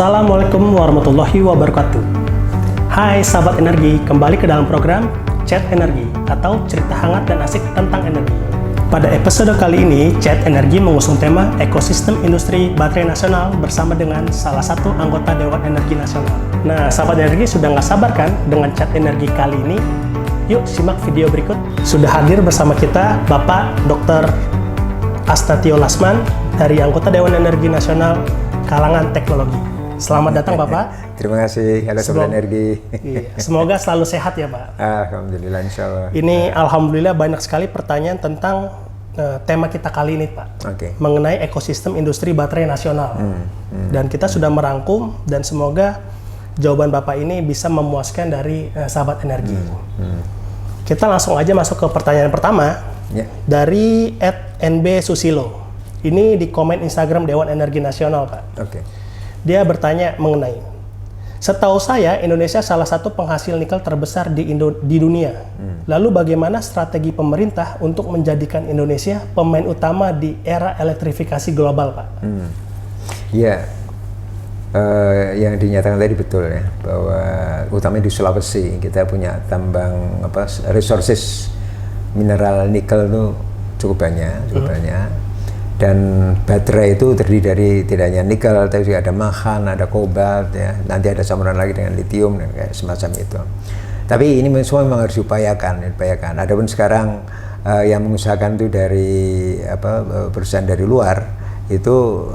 Assalamualaikum warahmatullahi wabarakatuh. Hai sahabat energi, kembali ke dalam program Chat Energi atau cerita hangat dan asik tentang energi. Pada episode kali ini, Chat Energi mengusung tema ekosistem industri baterai nasional bersama dengan salah satu anggota Dewan Energi Nasional. Nah, sahabat energi sudah nggak sabar kan dengan Chat Energi kali ini? Yuk simak video berikut. Sudah hadir bersama kita Bapak Dr. Astatio Lasman dari anggota Dewan Energi Nasional kalangan teknologi. Selamat datang Bapak. Terima kasih, halo Sobat Energi. Iya, semoga selalu sehat ya Pak. Alhamdulillah, insya Allah. Ini alhamdulillah banyak sekali pertanyaan tentang tema kita kali ini Pak. Mengenai ekosistem industri baterai nasional. Dan kita sudah merangkum dan semoga jawaban Bapak ini bisa memuaskan dari sahabat energi. Kita langsung aja masuk ke pertanyaan pertama. Dari @nbsusilo. Ini di komen Instagram Dewan Energi Nasional Pak. Dia bertanya mengenai, setahu saya Indonesia salah satu penghasil nikel terbesar di dunia. Lalu bagaimana strategi pemerintah untuk menjadikan Indonesia pemain utama di era elektrifikasi global, Pak? Ya, yang dinyatakan tadi betul ya, bahwa utamanya di Sulawesi kita punya tambang resources mineral nikel itu cukup banyak. Dan baterai itu terdiri dari tidak hanya nikel, tapi juga ada mangan, ada kobalt, ya. Nanti ada campuran lagi dengan lithium dan kayak semacam itu. Tapi ini semua memang harus diupayakan. Adapun sekarang yang mengusahakan itu dari perusahaan dari luar itu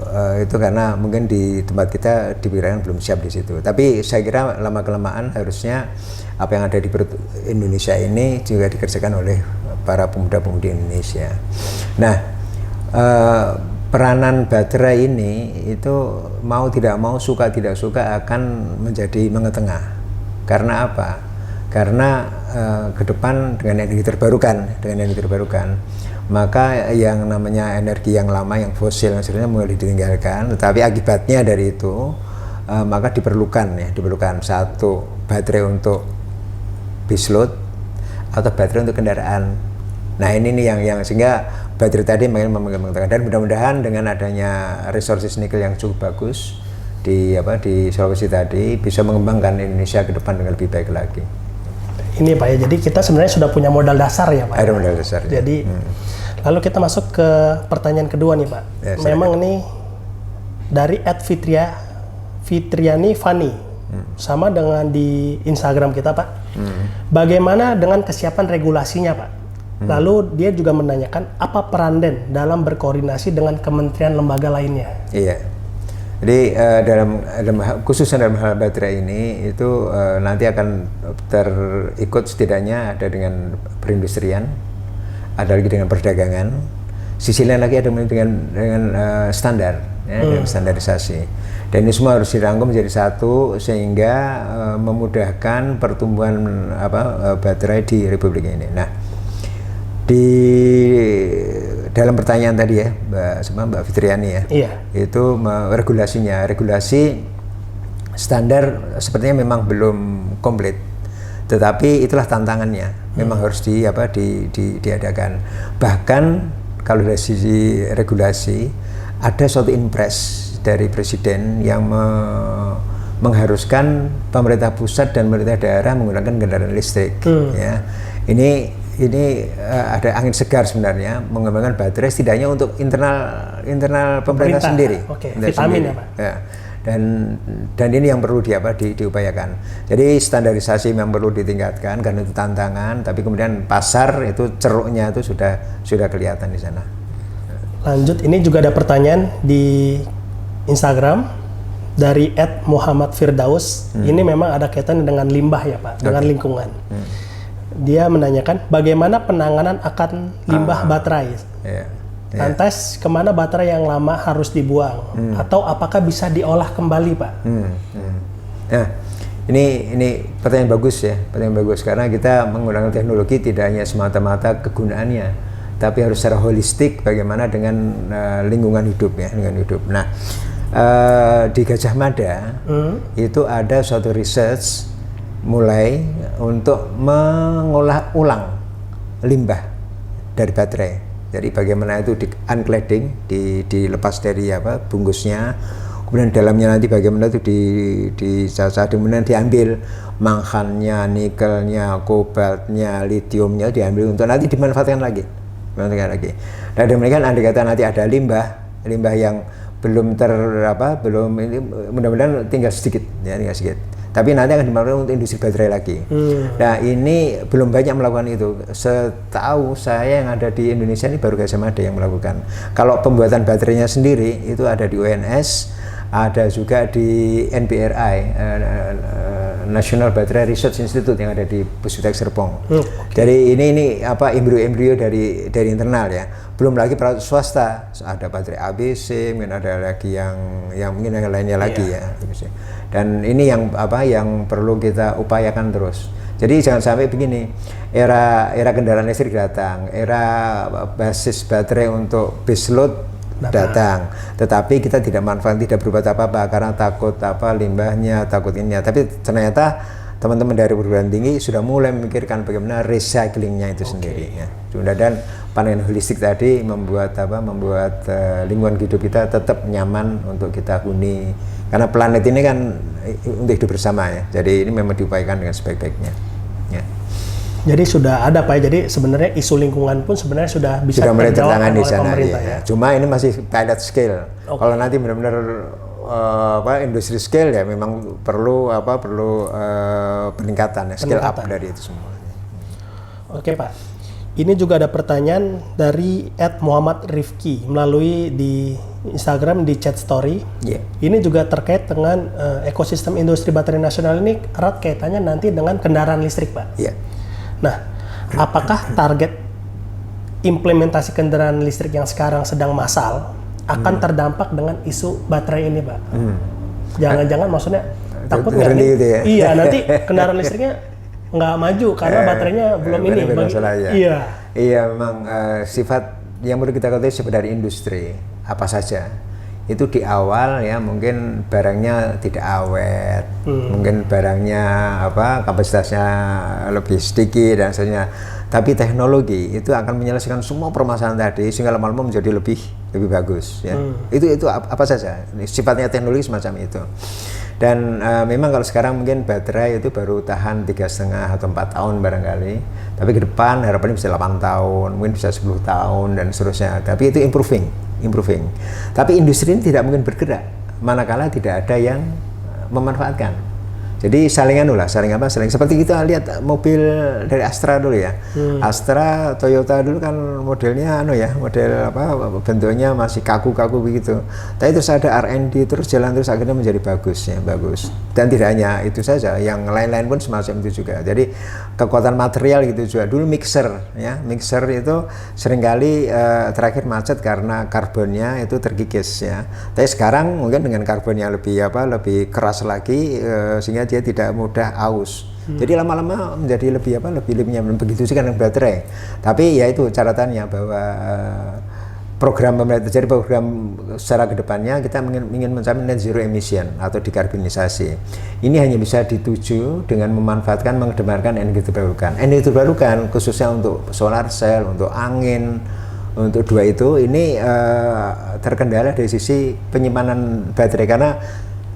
karena mungkin di tempat kita diperkirakan belum siap di situ. Tapi saya kira lama kelamaan harusnya apa yang ada di perut Indonesia ini juga dikerjakan oleh para pemuda-pemudi Indonesia. Nah, peranan baterai ini itu mau tidak mau, suka tidak suka akan menjadi mengetengah. Karena apa? Karena ke depan dengan energi terbarukan, maka yang namanya energi yang lama, yang fosil yang sebenarnya mulai ditinggalkan. Tetapi akibatnya dari itu maka diperlukan satu baterai untuk baseload atau baterai untuk kendaraan. Nah ini nih yang sehingga baterai tadi mengetengah, dan mudah-mudahan dengan adanya resources nikel yang cukup bagus di Sulawesi tadi bisa mengembangkan Indonesia ke depan dengan lebih baik lagi. Ini Pak ya, jadi kita sebenarnya sudah punya modal dasar ya Pak. Ada modal dasar. Jadi lalu kita masuk ke pertanyaan kedua nih Pak. Memang ini dari @fitriani Fani, sama dengan di Instagram kita Pak. Bagaimana dengan kesiapan regulasinya Pak? Lalu dia juga menanyakan apa peran DEN dalam berkoordinasi dengan kementerian lembaga lainnya. Iya. Jadi khususnya dalam hal baterai ini itu nanti akan terikut setidaknya ada dengan perindustrian, ada lagi dengan perdagangan, sisi lain lagi ada dengan standar, dengan standarisasi. Dan ini semua harus dirangkum menjadi satu sehingga memudahkan pertumbuhan baterai di Republik ini. Nah, di dalam pertanyaan tadi ya Mbak Fitriani ya, itu regulasi standar sepertinya memang belum komplit, tetapi itulah tantangannya, memang harus diadakan. Bahkan kalau dari sisi regulasi ada suatu impres dari Presiden yang mengharuskan pemerintah pusat dan pemerintah daerah menggunakan kendaraan listrik. Ya, ini ada angin segar sebenarnya mengembangkan baterai setidaknya untuk internal pemerintah sendiri. Vitamin ya Pak. Ya. Dan ini yang perlu diupayakan. Jadi standarisasi memang perlu ditingkatkan karena itu tantangan. Tapi kemudian pasar itu ceruknya itu sudah kelihatan di sana. Lanjut, ini juga ada pertanyaan di Instagram dari @muhammadfirdaus. Ini memang ada kaitan dengan limbah ya Pak, dengan lingkungan. Dia menanyakan bagaimana penanganan akan limbah baterai. Lantas kemana baterai yang lama harus dibuang, atau apakah bisa diolah kembali Pak? Nah, ini pertanyaan bagus ya, karena kita menggunakan teknologi tidak hanya semata-mata kegunaannya, tapi harus secara holistik bagaimana dengan lingkungan hidup ya, Nah, di Gajah Mada itu ada suatu research mulai untuk mengolah ulang limbah dari baterai. Jadi bagaimana itu di uncladding, dilepas dari bungkusnya, kemudian dalamnya nanti bagaimana itu dicacah, kemudian diambil manggannya, nikelnya, kobaltnya, litiumnya diambil untuk nanti dimanfaatkan lagi. Dan demikian andai kata nanti ada limbah yang belum belum ini, mudah-mudahan tinggal sedikit. Tapi nanti akan dimanfaatkan untuk industri baterai lagi. Nah ini belum banyak melakukan itu. Setahu saya yang ada di Indonesia ini baru KSM ada yang melakukan. Kalau pembuatan baterainya sendiri itu ada di UNS, ada juga di NBRI, National Battery Research Institute yang ada di Puspitek Serpong. Jadi ini embrio-embrio dari internal ya. Belum lagi perawat swasta, ada baterai ABC, mungkin ada lagi yang mungkin yang lainnya lagi ya. Dan ini yang perlu kita upayakan terus. Jadi jangan sampai begini, era kendaraan listrik datang, era basis baterai untuk base load datang, tetapi kita tidak berbuat apa-apa karena takut limbahnya, takut ininya. Tapi ternyata teman-teman dari perguruan tinggi sudah mulai memikirkan bagaimana recyclingnya itu sendiri. Ya. Dan pandangan holistik tadi membuat lingkungan hidup kita tetap nyaman untuk kita huni. Karena planet ini kan untuk hidup bersama ya. Jadi ini memang diupayakan dengan sebaik-baiknya. Ya. Jadi sudah ada Pak. Jadi sebenarnya isu lingkungan pun sebenarnya sudah bisa mulai tertangani di sana. Ya. Cuma ini masih pilot scale. Kalau nanti benar-benar industri scale ya memang perlu peningkatan ya, scale up dari itu semua. Oke Pak. Ini juga ada pertanyaan dari @Muhammad Rifki melalui di Instagram di chat story. Yeah. Ini juga terkait dengan ekosistem industri baterai nasional ini erat kaitannya nanti dengan kendaraan listrik, Pak. Yeah. Nah, apakah target implementasi kendaraan listrik yang sekarang sedang massal akan terdampak dengan isu baterai ini, Pak? Jangan-jangan maksudnya takut nggak nih? Gitu ya? Iya, nanti kendaraan listriknya nggak maju karena baterainya belum ini. Iya, memang sifat yang perlu kita ketahui sebenarnya industri apa saja itu di awal ya mungkin barangnya tidak awet, mungkin barangnya kapasitasnya lebih sedikit dan sebagainya. Tapi teknologi itu akan menyelesaikan semua permasalahan tadi sehingga lama-lama menjadi lebih bagus. Ya. Itu apa saja sifatnya teknologi semacam itu. Dan memang kalau sekarang mungkin baterai itu baru tahan 3,5 atau 4 tahun barangkali. Tapi ke depan harapannya bisa 8 tahun, mungkin bisa 10 tahun dan seterusnya. Tapi itu improving. Tapi industri ini tidak mungkin bergerak manakala tidak ada yang memanfaatkan. Jadi saling seperti kita lihat mobil dari Astra dulu ya. Astra, Toyota dulu kan modelnya model bentuknya masih kaku-kaku begitu. Tapi terus ada R&D terus jalan terus akhirnya menjadi bagus. Dan tidak hanya itu saja, yang lain-lain pun semacam itu juga. Jadi kekuatan material gitu juga. Dulu mixer itu seringkali terakhir macet karena karbonnya itu terkikis ya. Tapi sekarang mungkin dengan karbonnya lebih keras lagi sehingga dia tidak mudah aus. Jadi lama-lama menjadi lebih nyaman. Begitu sih dengan baterai. Tapi ya itu catatannya bahwa program pemerintah, jadi program secara kedepannya kita ingin mencapai net zero emission atau dekarbonisasi. Ini hanya bisa dituju dengan memanfaatkan, mengedepankan energi terbarukan. Energi terbarukan khususnya untuk solar cell, untuk angin, untuk dua itu ini terkendala dari sisi penyimpanan baterai karena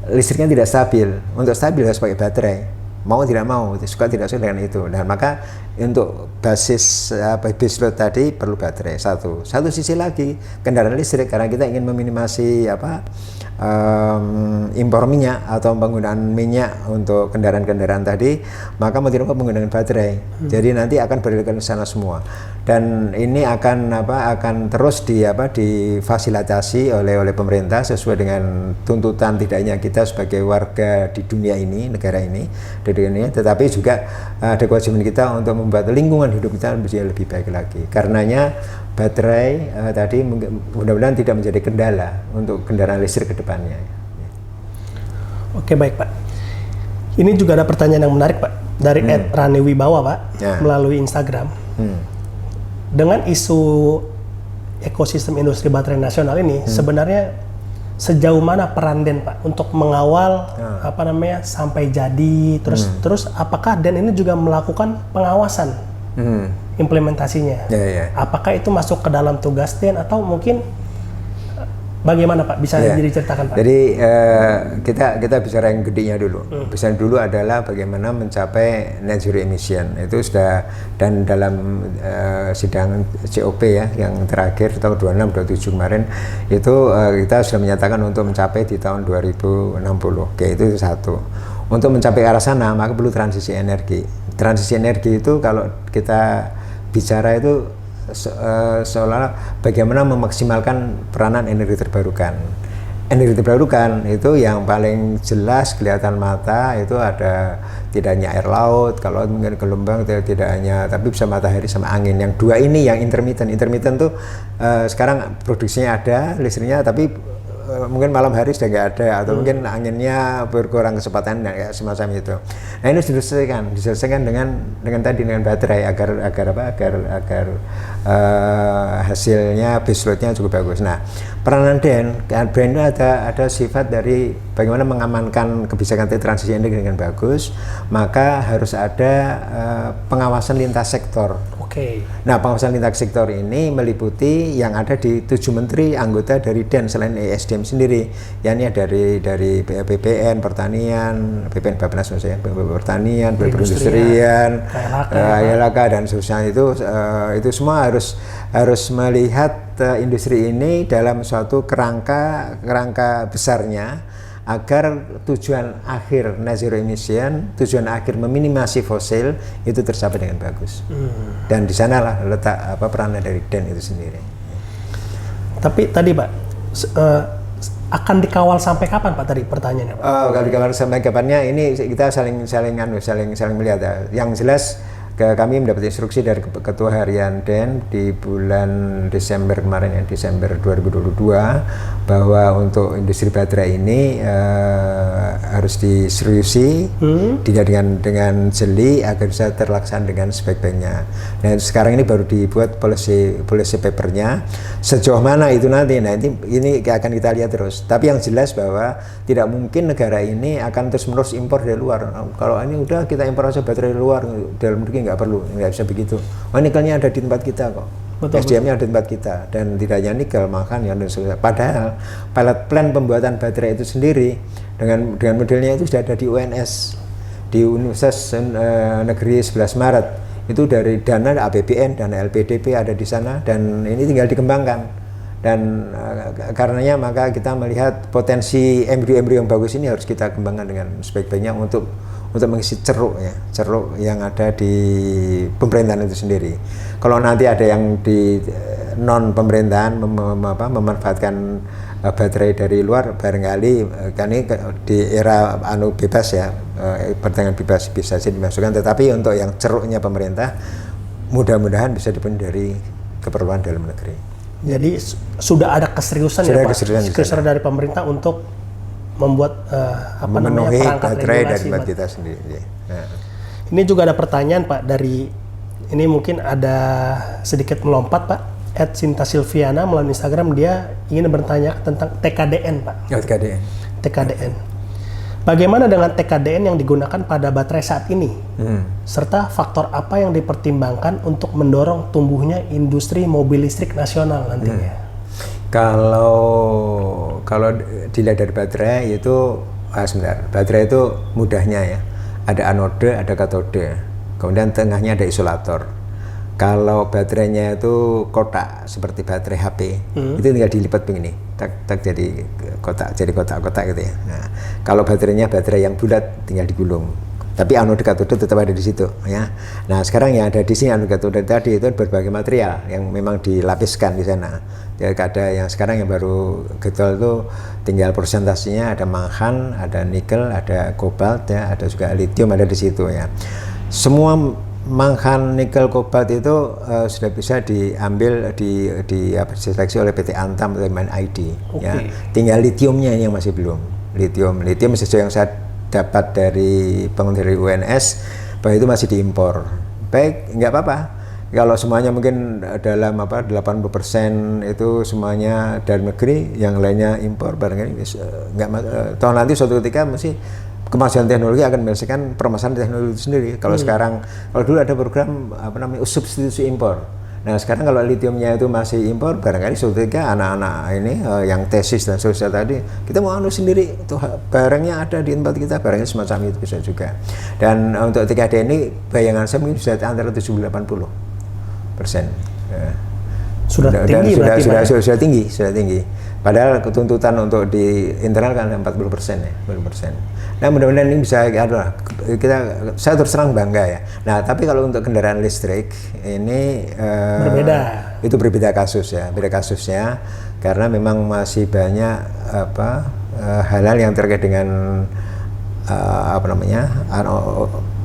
listriknya tidak stabil. Untuk stabil harus pakai baterai. Mau tidak mau, suka tidak suka dengan itu. Dan maka untuk basis base load tadi perlu baterai. Satu sisi lagi kendaraan listrik karena kita ingin meminimasi impor minyak atau penggunaan minyak untuk kendaraan-kendaraan tadi, maka mau tidak mau menggunakan baterai. Jadi nanti akan berikan ke sana semua. Dan ini akan terus difasilitasi oleh pemerintah sesuai dengan tuntutan tidak hanya kita sebagai warga di dunia ini, negara ini, tetapi juga ada kewajiban kita untuk membuat lingkungan hidup kita menjadi lebih baik lagi. Karenanya baterai tadi mudah-mudahan tidak menjadi kendala untuk kendaraan listrik ke depannya. Oke, baik Pak. Ini juga ada pertanyaan yang menarik Pak dari @Rani Wibawa Pak melalui Instagram. Dengan isu ekosistem industri baterai nasional ini sebenarnya sejauh mana peran DEN Pak untuk mengawal sampai jadi terus apakah DEN ini juga melakukan pengawasan implementasinya? Apakah itu masuk ke dalam tugas DEN atau mungkin Bagaimana Pak? Bisa diceritakan Pak? Jadi kita bicara yang gedenya dulu. Bicara dulu adalah bagaimana mencapai net zero emission. Itu sudah, dan dalam sidang COP ya yang terakhir tahun 26-27 kemarin itu kita sudah menyatakan untuk mencapai di tahun 2060. Oke, itu satu. Untuk mencapai arah sana maka perlu transisi energi. Transisi energi itu kalau kita bicara itu seolah bagaimana memaksimalkan peranan energi terbarukan. Energi terbarukan itu yang paling jelas kelihatan mata itu ada tidak hanya air laut, kalau mungkin gelombang tidak hanya, tapi bisa matahari sama angin. Yang dua ini yang intermittent. Intermittent tuh sekarang produksinya ada listriknya, tapi mungkin malam hari sudah nggak ada, atau mungkin anginnya berkurang kecepatan ya, semacam itu. Nah ini diselesaikan dengan baterai agar hasilnya base loadnya cukup bagus. Nah peranan brand itu ada sifat dari bagaimana mengamankan kebijakan transisi energi dengan bagus, maka harus ada pengawasan lintas sektor. Nah, pengawasan lintas sektor ini meliputi yang ada di 7 menteri anggota dari DEN selain ESDM sendiri, yakni dari BPN, Pertanian, BPN Bappenas maksudnya, Pertanian, Perindustrian, KLHK dan seterusnya. Itu semua harus melihat industri ini dalam suatu kerangka besarnya, agar tujuan akhir net zero emission, tujuan akhir meminimasi fosil itu tercapai dengan bagus. Dan di sanalah letak peran dari DEN itu sendiri. Tapi tadi Pak, akan dikawal sampai kapan Pak tadi pertanyaannya Pak? Kalau dikawal sampai kapannya ini kita saling melihat ya. Yang jelas kami mendapat instruksi dari Ketua Harian DEN di bulan Desember kemarin ya, Desember 2022, bahwa untuk industri baterai ini harus diseriusi, tidak dengan jeli agar bisa terlaksana dengan sebaik-baiknya. Nah sekarang ini baru dibuat policy papernya. Sejauh mana itu nanti, nah ini akan kita lihat terus. Tapi yang jelas bahwa tidak mungkin negara ini akan terus-menerus impor dari luar. Kalau ini udah kita impor aja baterai dari luar, dalam negeri nggak perlu, nggak bisa begitu. Nikelnya ada di tempat kita kok. SDM-nya ada di tempat kita, dan tidak hanya nikel, makan ya, dan sebagainya. Padahal pilot plan pembuatan baterai itu sendiri dengan modelnya itu sudah ada di UNS, di Universitas Negeri 11 Maret. Itu dari dana APBN, dana LPDP ada di sana, dan ini tinggal dikembangkan. Dan karenanya maka kita melihat potensi embrio yang bagus ini harus kita kembangkan dengan sebaik-baiknya untuk mengisi ceruk yang ada di pemerintahan itu sendiri. Kalau nanti ada yang di non pemerintahan memanfaatkan baterai dari luar, barangkali kan ini di era bebas ya, perdagangan bebas bisa sih dimasukkan, tetapi untuk yang ceruknya pemerintah mudah-mudahan bisa dipenuhi dari keperluan dalam negeri. Jadi sudah ada keseriusan ya Pak, keseriusan dari pemerintah untuk membuat memenuhi baterai dari buat kita sendiri. Nah. Ini juga ada pertanyaan Pak dari, ini mungkin ada sedikit melompat Pak, @Sinta_Silviana melalui Instagram, dia ingin bertanya tentang TKDN Pak. TKDN. Bagaimana dengan TKDN yang digunakan pada baterai saat ini? Serta faktor apa yang dipertimbangkan untuk mendorong tumbuhnya industri mobil listrik nasional nantinya? Kalau dilihat dari baterai itu, baterai itu mudahnya ya, ada anode, ada katode, kemudian tengahnya ada isolator. Kalau baterainya itu kotak seperti baterai HP, itu tinggal dilipat begini, tak jadi kotak-kotak gitu ya. Nah, kalau baterainya baterai yang bulat tinggal digulung. Tapi anode katode tetap ada di situ ya. Nah sekarang yang ada di sini anode katode tadi itu berbagai material yang memang dilapiskan di sana. Jadi ada yang sekarang yang baru getol itu tinggal persentasenya, ada manghan, ada nikel, ada kobalt ya, ada juga lithium ada di situ ya. Semua manghan, nikel, kobalt itu sudah bisa diambil diseleksi oleh PT Antam atau MNID ya. Tinggal lithiumnya yang masih belum. Lithium sesuai yang saya dapat dari pengendali UNS bahwa itu masih diimpor. Baik, nggak apa-apa. Kalau semuanya mungkin dalam 80% itu semuanya dari negeri, yang lainnya impor, barangkali nggak. Tahun nanti suatu ketika mesti kemajuan teknologi akan menyelesaikan permasalahan teknologi itu sendiri. Kalau sekarang, kalau dulu ada program substitusi impor. Nah sekarang kalau litiumnya itu masih impor, barangkali suatu ketika anak-anak ini yang tesis dan sosial tadi, kita mau anu sendiri, tuh barangnya ada di tempat kita, barangnya semacam itu bisa juga. Dan untuk TKD ini bayangan saya mungkin bisa antara 70-80%. Sudah tinggi berarti sudah tinggi. Padahal ketuntutan untuk di internal kan 40% ya, 40%. Nah mudah-mudahan ini bisa saya terus terang bangga ya. Nah tapi kalau untuk kendaraan listrik ini berbeda. Itu berbeda kasus ya, beda kasusnya karena memang masih banyak hal-hal yang terkait dengan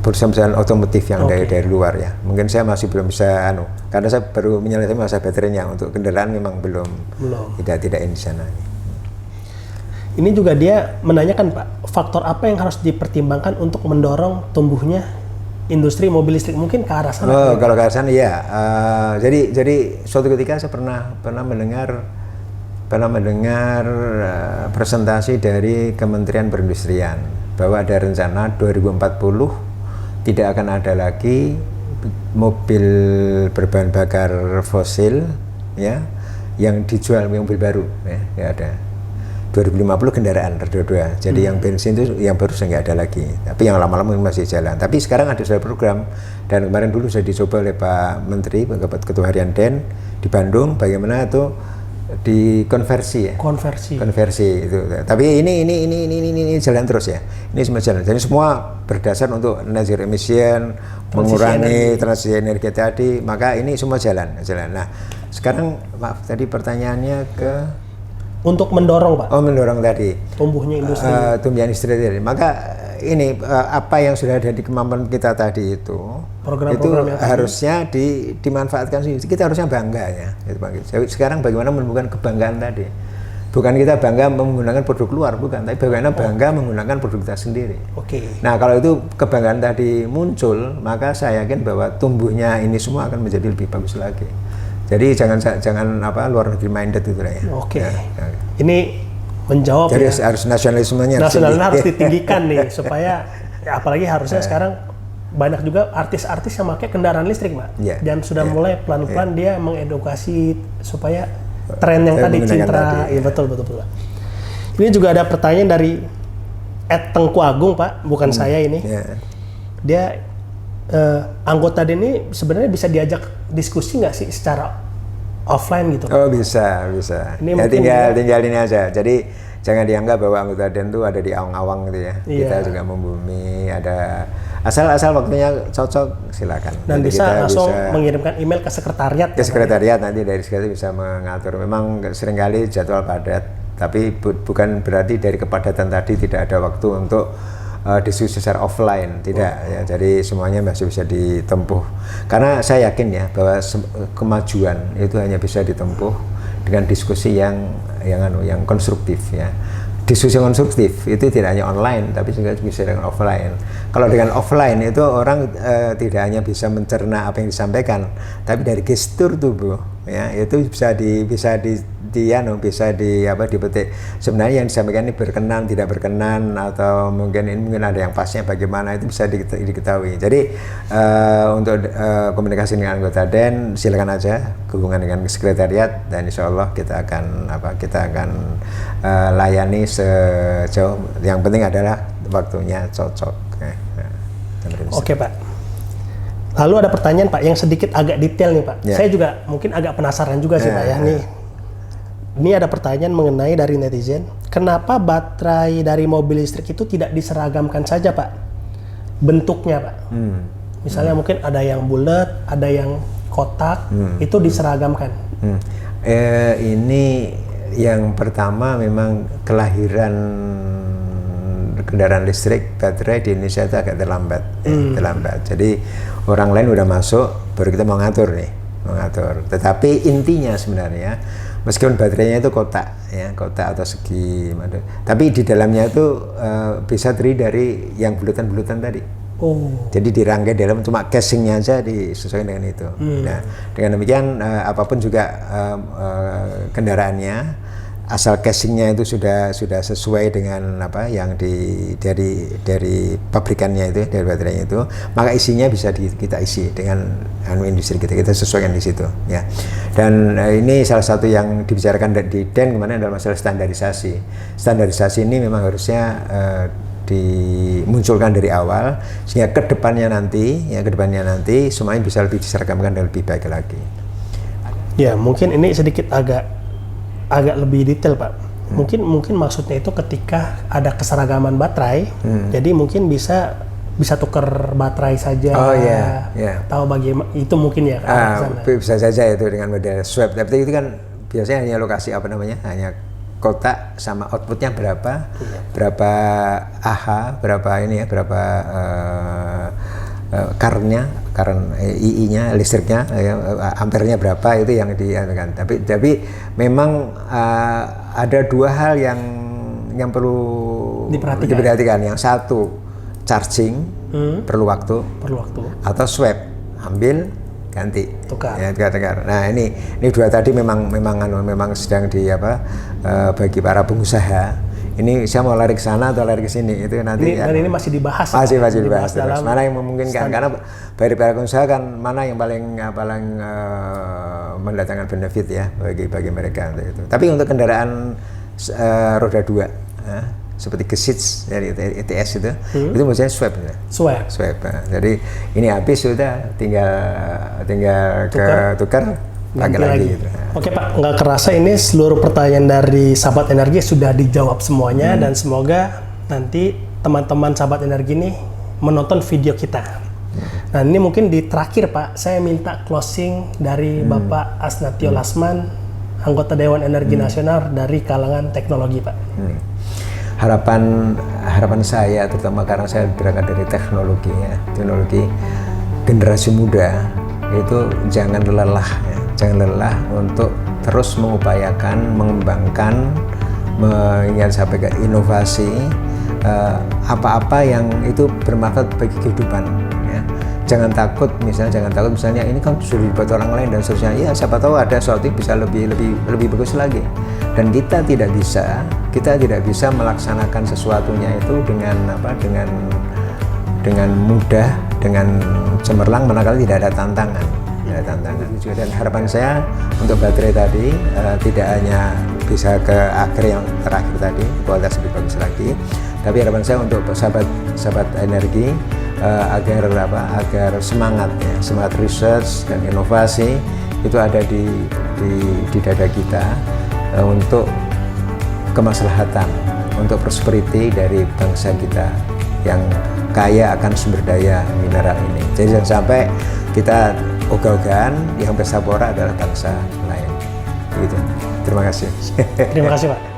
perusahaan otomotif yang dari luar ya. Mungkin saya masih belum bisa karena saya baru menyelesaikan masa baterainya. Untuk kendaraan memang belum. Tidak ini di sana. Ini juga dia menanyakan Pak, faktor apa yang harus dipertimbangkan untuk mendorong tumbuhnya industri mobil listrik, mungkin ke arah sana? Kalau ke arah sana ya. Jadi suatu ketika saya pernah mendengar presentasi dari Kementerian Perindustrian bahwa ada rencana 2040 tidak akan ada lagi mobil berbahan bakar fosil ya yang dijual, mobil baru ya, nggak ada. 2050 kendaraan roda 2. Jadi yang bensin itu yang baru sudah nggak ada lagi. Tapi yang lama-lama masih jalan. Tapi sekarang ada sudah program dan kemarin dulu sudah dicoba oleh Pak Menteri, Ketua Harian Den di Bandung, bagaimana itu dikonversi ya. Konversi itu. Tapi ini jalan terus ya. Ini semua jalan. Jadi semua berdasar untuk net zero emission, mengurangi transisi energi tadi, maka ini semua jalan. Nah, sekarang maaf tadi pertanyaannya ke untuk mendorong Pak. Mendorong tadi. Tumbuhnya industri. Tumbuhnya industri tadi. Maka ini apa yang sudah ada di kemampuan kita tadi itu program-program harusnya dimanfaatkan sih. Kita harusnya bangga ya. Sekarang bagaimana menemukan kebanggaan tadi. Bukan kita bangga menggunakan produk luar, bukan, tapi bagaimana bangga menggunakan produk kita sendiri. Nah, kalau itu kebanggaan tadi muncul, maka saya yakin bahwa tumbuhnya ini semua akan menjadi lebih bagus lagi. Jadi jangan luar negeri minded itu lah ya. Ini menjawab. Jadi harus nasionalismenya harus ditinggikan nih supaya apalagi harusnya sekarang banyak juga artis-artis yang pakai kendaraan listrik, Pak. Dan sudah mulai pelan-pelan dia mengedukasi supaya tren yang tadi Cintra. Iya betul. Ini juga ada pertanyaan dari Tengku Agung, Pak, bukan saya ini. Dia anggota ini sebenarnya bisa diajak diskusi nggak sih secara offline gitu? Bisa. Ini ya tinggal ini aja. Jadi jangan dianggap bahwa anggota DEN itu ada di awang-awang gitu ya. Kita juga membumi, ada asal waktunya cocok silakan. Dan jadi bisa langsung mengirimkan email ke sekretariat. Ke sekretariat nanti dari sekretariat bisa mengatur. Memang seringkali jadwal padat, tapi bukan berarti dari kepadatan tadi tidak ada waktu untuk diskusi secara offline, tidak ya. Jadi semuanya masih bisa ditempuh. Karena saya yakin ya bahwa kemajuan itu hanya bisa ditempuh dengan diskusi yang konstruktif ya. Diskusi konstruktif itu tidak hanya online tapi juga bisa dengan offline. Kalau dengan offline itu orang tidak hanya bisa mencerna apa yang disampaikan, tapi dari gestur tubuh ya itu bisa dipetik. Sebenarnya yang disampaikan ini berkenan, tidak berkenan, atau mungkin ada yang pasnya bagaimana, itu bisa diketahui. Jadi untuk komunikasi dengan anggota DEN silakan aja hubungan dengan sekretariat dan insya Allah kita akan layani sejauh. Yang penting adalah waktunya cocok. Oke Pak. Lalu ada pertanyaan Pak yang sedikit agak detail nih Pak. Saya juga mungkin agak penasaran juga sih Pak ya. Ini ada pertanyaan mengenai dari netizen. Kenapa baterai dari mobil listrik itu tidak diseragamkan saja Pak? Bentuknya Pak. Misalnya mungkin ada yang bulat, ada yang kotak, itu diseragamkan. Ini yang pertama memang kelahiran kendaraan listrik baterai di Indonesia itu agak terlambat. Jadi orang lain udah masuk, baru kita mau ngatur. Tetapi intinya sebenarnya meskipun baterainya itu kotak atau segi, tapi di dalamnya itu bisa terdiri dari yang bulutan-bulutan tadi. Jadi dirangkai dalam cuma casingnya aja disesuaikan dengan itu. Nah, dengan demikian apapun juga kendaraannya asal casingnya itu sudah sesuai dengan apa yang dari pabrikannya itu, dari baterainya itu, maka isinya bisa kita isi dengan industri kita sesuaikan di situ ya. Dan ini salah satu yang dibicarakan di DEN kemarin adalah masalah standarisasi ini memang harusnya dimunculkan dari awal sehingga kedepannya nanti semuanya bisa lebih diseragamkan dan lebih baik lagi. Ya, mungkin ini sedikit agak lebih detail, Pak. Mungkin maksudnya itu ketika ada keseragaman baterai, jadi mungkin bisa tukar baterai saja. Oh iya, yeah. Tahu bagaimana itu mungkin ya. Bisa saja itu dengan model swap. Tapi itu kan biasanya hanya lokasi hanya kotak sama outputnya berapa, berapa AH, berapa current II-nya, listriknya, ampernya berapa, itu yang dianukan. Tapi memang ada dua hal yang perlu diperhatikan. Yang satu, charging perlu waktu, atau swap, ambil ganti, tukar. Nah ini dua tadi memang sedang bagi para pengusaha. Ini saya mau lari ke sana atau lari ke sini, itu nanti ini masih dibahas. Masih dibahas terus. Mana yang memungkinkan, karena dari para pengusaha kan mana yang paling mendatangkan benefit ya bagi mereka untuk itu. Tapi untuk kendaraan roda 2 seperti Gesits dari ETS itu maksudnya swap. Jadi ini habis sudah tinggal tukar lagi. Gitu. Oke Pak, nggak kerasa ini seluruh pertanyaan dari Sahabat Energi sudah dijawab semuanya, dan semoga nanti teman-teman Sahabat Energi ini menonton video kita. Nah ini mungkin di terakhir Pak, saya minta closing dari Bapak Asnatio Lasman, anggota Dewan Energi Nasional dari kalangan teknologi Pak. Harapan saya, terutama karena saya berangkat dari teknologi generasi muda itu jangan lelah untuk terus mengupayakan, mengembangkan, sampai ke inovasi apa-apa yang itu bermanfaat bagi kehidupan. Ya. Jangan takut misalnya ini kan sudah dibuat orang lain dan seterusnya. Ya siapa tahu ada sesuatu bisa lebih bagus lagi. Dan kita tidak bisa melaksanakan sesuatunya itu dengan mudah, dengan cemerlang, manakala tidak ada tantangan. Dan harapan saya untuk baterai tadi tidak hanya bisa ke akhir yang terakhir tadi, kualitas lebih bagus lagi, tapi harapan saya untuk sahabat energi agar semangat research dan inovasi itu ada di dada kita untuk kemaslahatan, untuk prosperity dari bangsa kita yang kaya akan sumber daya mineral ini. Jadi jangan sampai kita ogah-ogahan yang bersaudara adalah bangsa lain. Begitu. Terima kasih. Terima kasih Pak.